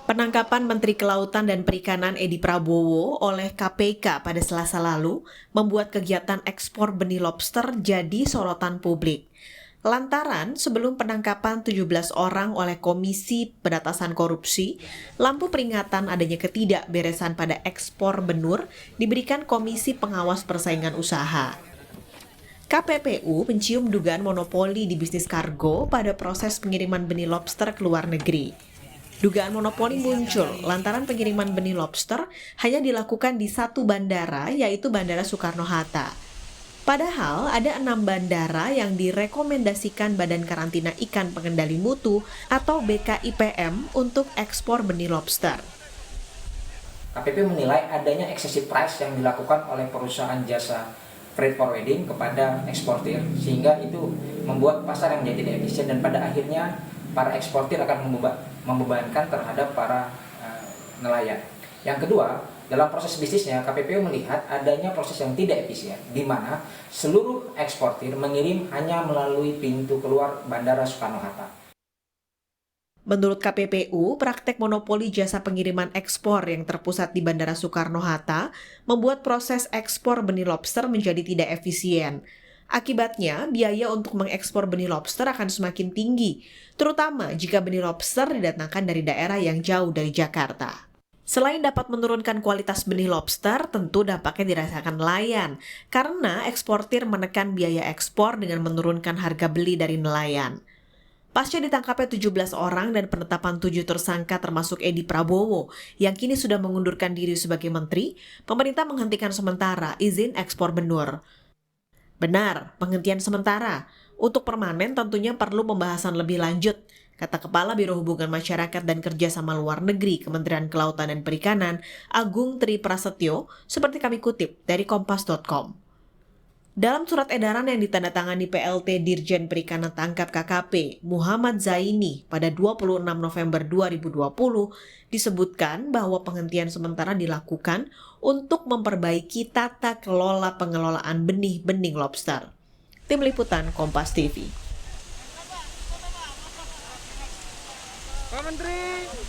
Penangkapan Menteri Kelautan dan Perikanan Edi Prabowo oleh KPK pada Selasa lalu membuat kegiatan ekspor benih lobster jadi sorotan publik. Lantaran sebelum penangkapan 17 orang oleh Komisi Pemberantasan Korupsi, lampu peringatan adanya ketidakberesan pada ekspor benur diberikan Komisi Pengawas Persaingan Usaha. KPPU mencium dugaan monopoli di bisnis kargo pada proses pengiriman benih lobster ke luar negeri. Dugaan monopoli muncul lantaran pengiriman benih lobster hanya dilakukan di satu bandara, yaitu Bandara Soekarno-Hatta. Padahal ada 6 bandara yang direkomendasikan Badan Karantina Ikan Pengendali Mutu atau BKIPM untuk ekspor benih lobster. KPPU menilai adanya excessive price yang dilakukan oleh perusahaan jasa freight forwarding kepada eksportir, sehingga itu membuat pasar yang menjadi tidak efisien dan pada akhirnya para eksportir akan membebankan terhadap para nelayan. Yang kedua, dalam proses bisnisnya KPPU melihat adanya proses yang tidak efisien, di mana seluruh eksportir mengirim hanya melalui pintu keluar Bandara Soekarno-Hatta. Menurut KPPU, praktek monopoli jasa pengiriman ekspor yang terpusat di Bandara Soekarno-Hatta membuat proses ekspor benih lobster menjadi tidak efisien. Akibatnya, biaya untuk mengekspor benih lobster akan semakin tinggi, terutama jika benih lobster didatangkan dari daerah yang jauh dari Jakarta. Selain dapat menurunkan kualitas benih lobster, tentu dampaknya dirasakan nelayan, karena eksportir menekan biaya ekspor dengan menurunkan harga beli dari nelayan. Pasca ditangkapnya 17 orang dan penetapan 7 tersangka termasuk Edi Prabowo yang kini sudah mengundurkan diri sebagai menteri, pemerintah menghentikan sementara izin ekspor benur. Benar, penghentian sementara. Untuk permanen tentunya perlu pembahasan lebih lanjut, kata Kepala Biro Hubungan Masyarakat dan Kerjasama Luar Negeri Kementerian Kelautan dan Perikanan, Agung Tri Prasetyo, seperti kami kutip dari kompas.com. Dalam surat edaran yang ditandatangani PLT Dirjen Perikanan Tangkap KKP Muhammad Zaini pada 26 November 2020 disebutkan bahwa penghentian sementara dilakukan untuk memperbaiki tata kelola pengelolaan benih-benih lobster. Tim Liputan Kompas TV. Pak Menteri.